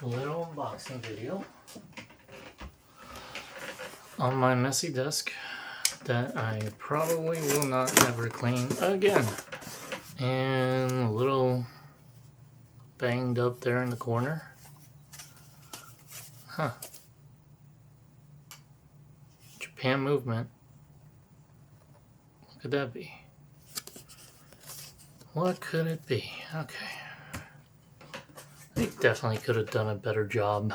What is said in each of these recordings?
little unboxing video on my messy desk that I probably will not ever clean again. And a little banged up there in the corner. Huh. Japan movement. What could that be? What could it be? Okay. They definitely could have done a better job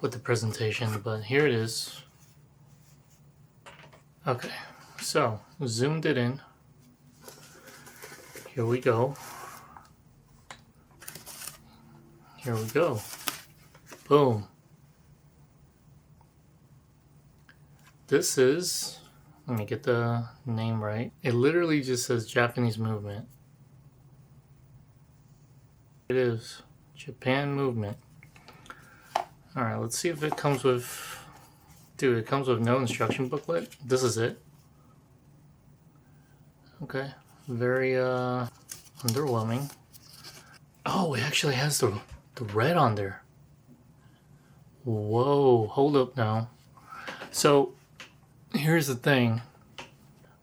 with the presentation, but here it is. Okay, so zoomed it in. Here we go. Here we go. Boom. This is, let me get the name right. It literally just says Japanese movement. It is Japan movement. Alright, let's see if it comes with, dude, it comes with no instruction booklet. This is it. Okay, very underwhelming. Oh, it actually has the red on there. Whoa, hold up now. So here's the thing.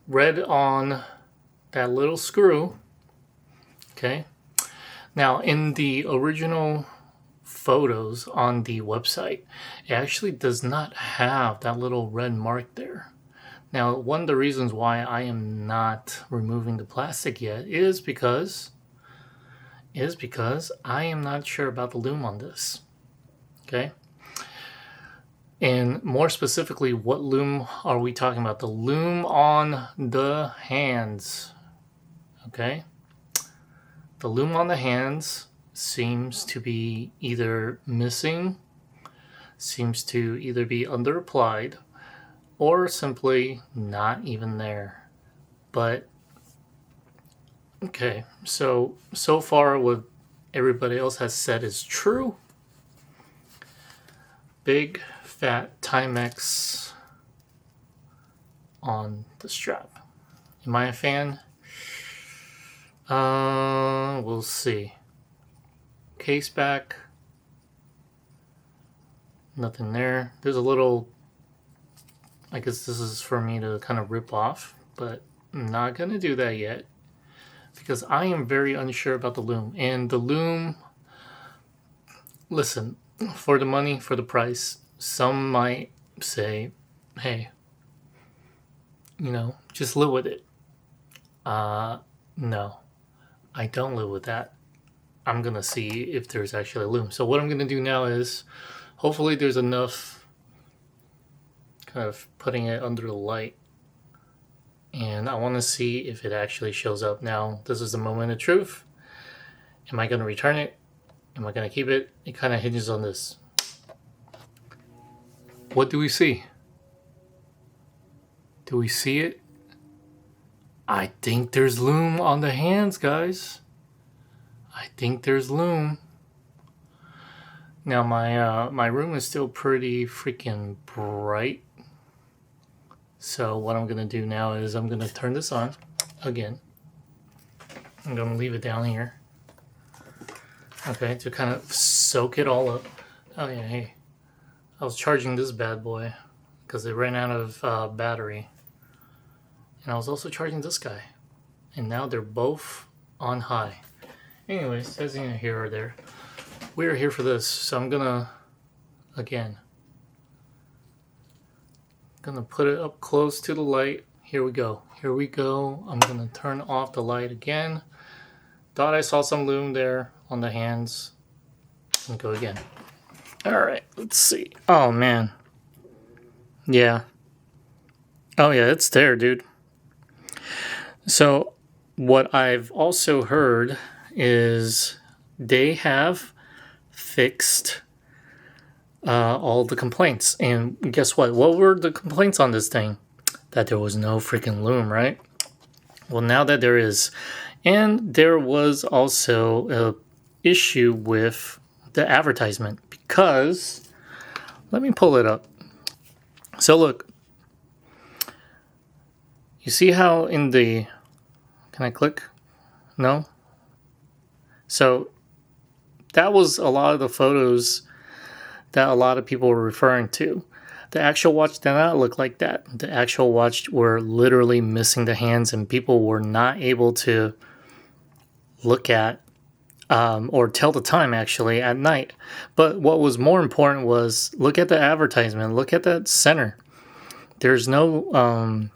Red on that little screw. Okay. Now in the original photos on the website, it actually does not have that little red mark there. Now, one of the reasons why I am not removing the plastic yet is because I am not sure about the lume on this. Okay. And more specifically, what lume are we talking about? The lume on the hands. Okay. The lume on the hands seems to be either missing, seems to either be underapplied, or simply not even there. But okay, so far what everybody else has said is true. Big fat Timex on the strap. Am I a fan? We'll see. Case back. Nothing there. There's a little, I guess this is for me to kind of rip off, but I'm not going to do that yet because I am very unsure about the lume. And the lume, listen, for the money, for the price, some might say, hey, you know, just live with it. No, I don't live with that. I'm going to see if there's actually a lume. So what I'm going to do now is, hopefully there's enough kind of putting it under the light. And I want to see if it actually shows up. Now, this is the moment of truth. Am I going to return it? Am I going to keep it? It kind of hinges on this. What do we see? Do we see it? I think there's lume on the hands, guys. I think there's lume. Now my room is still pretty freaking bright. So what I'm gonna do now is I'm gonna turn this on again. I'm gonna leave it down here. Okay, to kind of soak it all up. Oh yeah, hey. I was charging this bad boy because it ran out of battery. And I was also charging this guy. And now they're both on high. Anyways, that's neither here or there. We're here for this, so I'm gonna, again, put it up close to the light. Here we go. Here we go. I'm gonna turn off the light again. Thought I saw some lume there on the hands. And go again. Alright, let's see. Oh man. Yeah. Oh yeah, it's there, dude. So what I've also heard is they have fixed all the complaints. And guess what? What were the complaints on this thing? That there was no freaking lume, right? Well, now that there is. And there was also a issue with the advertisement because, let me pull it up. So look, you see how in the, can I click? No? So that was a lot of the photos that a lot of people were referring to. The actual watch did not look like that. The actual watch were literally missing the hands, and people were not able to look at or tell the time actually at night. But what was more important was look at the advertisement. Look at that center. There's no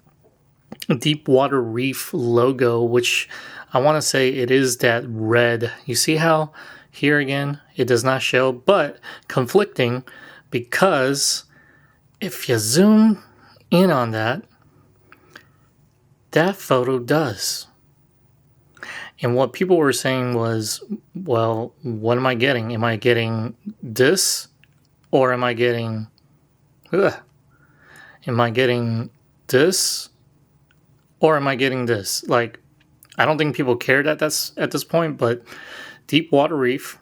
Deepwater Reef logo, which I want to say it is that red. You see how here again it does not show, but conflicting, because if you zoom in on that, that photo does. And what people were saying was, well, what am I getting? Am I getting this, or am I getting this, or am I getting this? Like, I don't think people cared at this point, but Deepwater Reef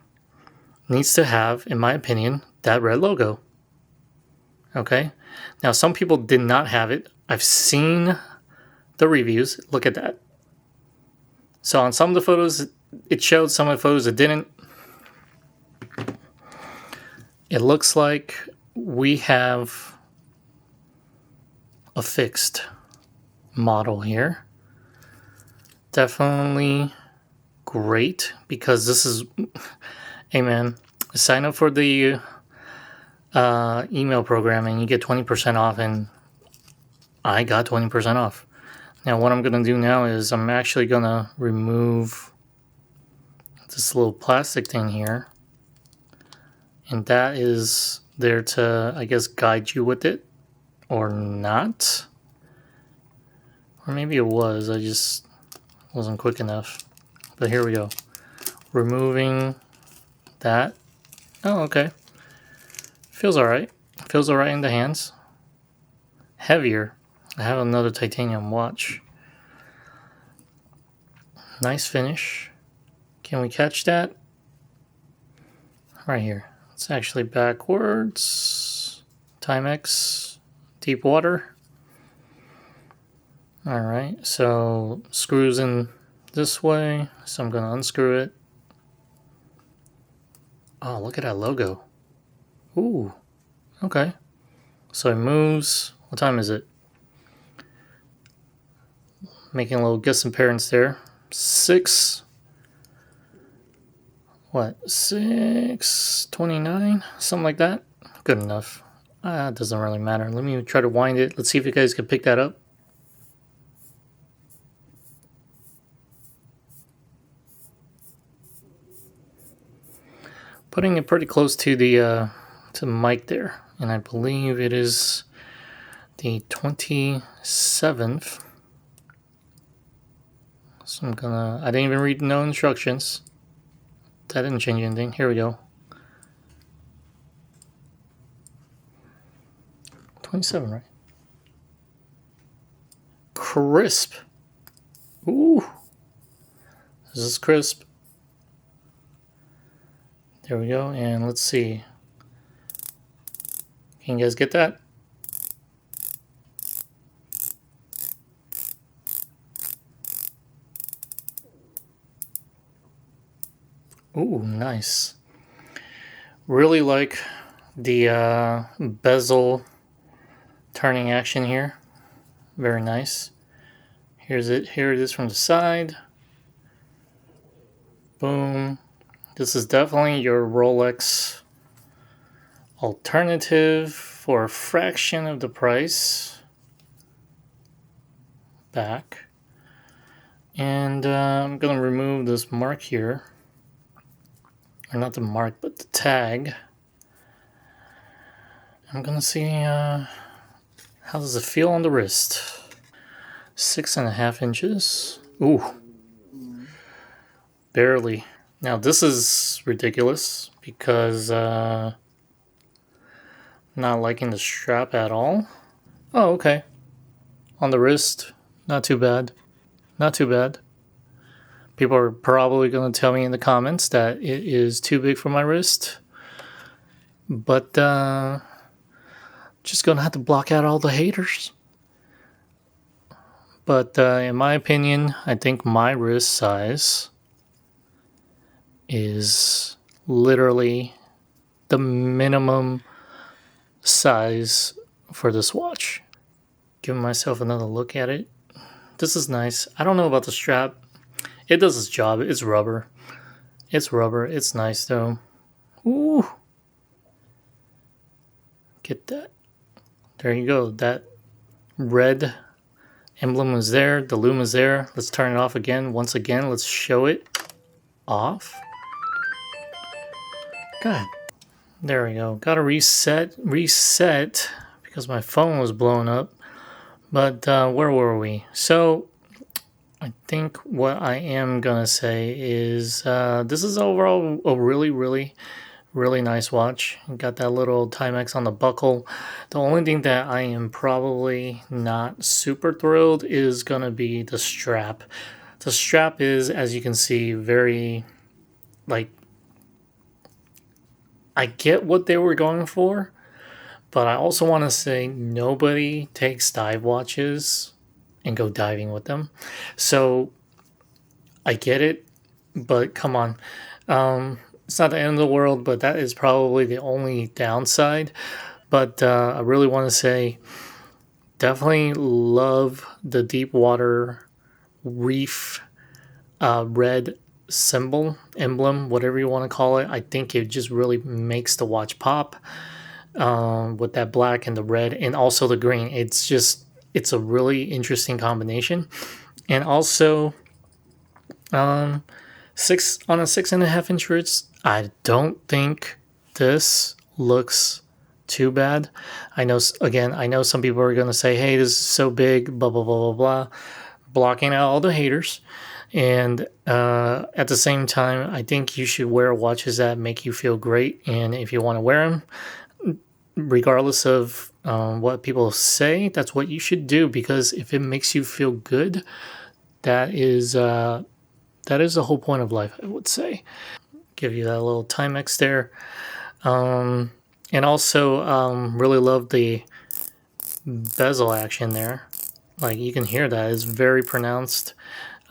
needs to have, in my opinion, that red logo. Okay? Now, some people did not have it. I've seen the reviews. Look at that. So on some of the photos, it showed. Some of the photos, it didn't. It looks like we have a fixed model here. Definitely great, because this is, hey man, sign up for the email program and you get 20% off, and I got 20% off. Now what I'm going to do now is I'm actually going to remove this little plastic thing here, and that is there to, I guess, guide you with it, or not. Or maybe it was, I just wasn't quick enough. But here we go. Removing that. Oh, okay. Feels alright. Feels alright in the hands. Heavier. I have another titanium watch. Nice finish. Can we catch that? Right here. It's actually backwards. Timex Deepwater. Alright, so screws in this way. So I'm going to unscrew it. Oh, look at that logo. Ooh, okay. So it moves. What time is it? Making a little guess appearance there. 6:29? Something like that. Good enough. It doesn't really matter. Let me try to wind it. Let's see if you guys can pick that up. Putting it pretty close to the mic there, and I believe it is the 27th. So I didn't even read no instructions. That didn't change anything. Here we go. 27, right? Crisp. Ooh. This is crisp. There we go. And let's see. Can you guys get that? Ooh, nice. Really like the bezel turning action here. Very nice. Here it is from the side. Boom. This is definitely your Rolex alternative for a fraction of the price. Back. And I'm going to remove this mark here. Or not the mark, but the tag. I'm going to see how does it feel on the wrist. 6.5 inches. Ooh. Barely. Now this is ridiculous because not liking the strap at all. Oh, okay. On the wrist, not too bad. Not too bad. People are probably going to tell me in the comments that it is too big for my wrist. But just going to have to block out all the haters. But in my opinion, I think my wrist size is literally the minimum size for this watch. Giving myself another look at it. This is nice. I don't know about the strap. It does its job. It's rubber. It's rubber. It's nice though. Ooh. Get that. There you go. That red emblem is there. The lume is there. Let's turn it off again. Once again, let's show it off. God. There we go. Got to reset because my phone was blowing up. But where were we? So I think what I am going to say is this is overall a really nice watch. Got that little Timex on the buckle. The only thing that I am probably not super thrilled is going to be the strap. The strap is, as you can see, very, like, I get what they were going for, but I also want to say nobody takes dive watches and go diving with them. So I get it, but come on. It's not the end of the world, but that is probably the only downside. But I really want to say definitely love the Deepwater Reef red emblem, whatever you want to call it. I think it just really makes the watch pop with that black and the red and also the green. It's a really interesting combination. And also 6.5 inch roots. I don't think this looks too bad. I know some people are going to say, hey, this is so big, blah, blah, blah, blah, blah, blocking out all the haters. And at the same time, I think you should wear watches that make you feel great. And if you want to wear them, regardless of what people say, that's what you should do. Because if it makes you feel good, that is the whole point of life, I would say. Give you that little Timex there. And also really love the bezel action there. Like, you can hear that. It's very pronounced.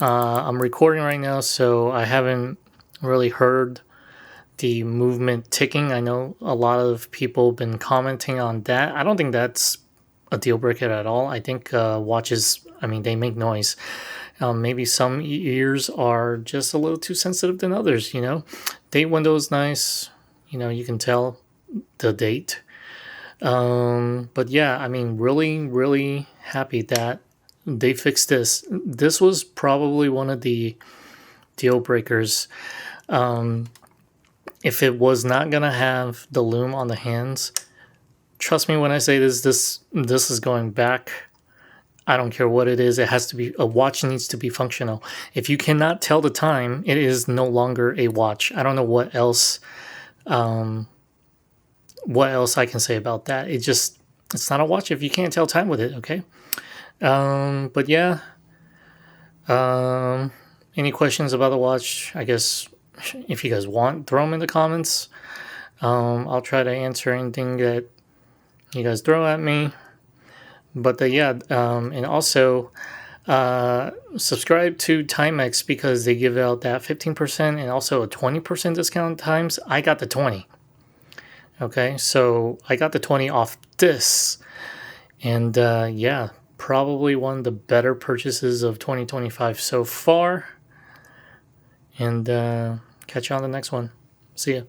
I'm recording right now, so I haven't really heard the movement ticking. I know a lot of people have been commenting on that. I don't think that's a deal breaker at all. I think watches, they make noise. Maybe some ears are just a little too sensitive than others, Date window is nice. You can tell the date. But yeah, really happy that they fixed this. This was probably one of the deal breakers. If it was not going to have the lume on the hands, trust me when I say this is going back. I don't care what it is. It has to be, a watch needs to be functional. If you cannot tell the time, it is no longer a watch. I don't know what else I can say about that. It's not a watch if you can't tell time with it, okay? But yeah. Any questions about the watch? I guess if you guys want, throw them in the comments. I'll try to answer anything that you guys throw at me. But and also subscribe to Timex because they give out that 15% and also a 20% discount times. I got the 20. Okay, so I got the 20 off this. And probably one of the better purchases of 2025 so far. And catch you on the next one. See ya.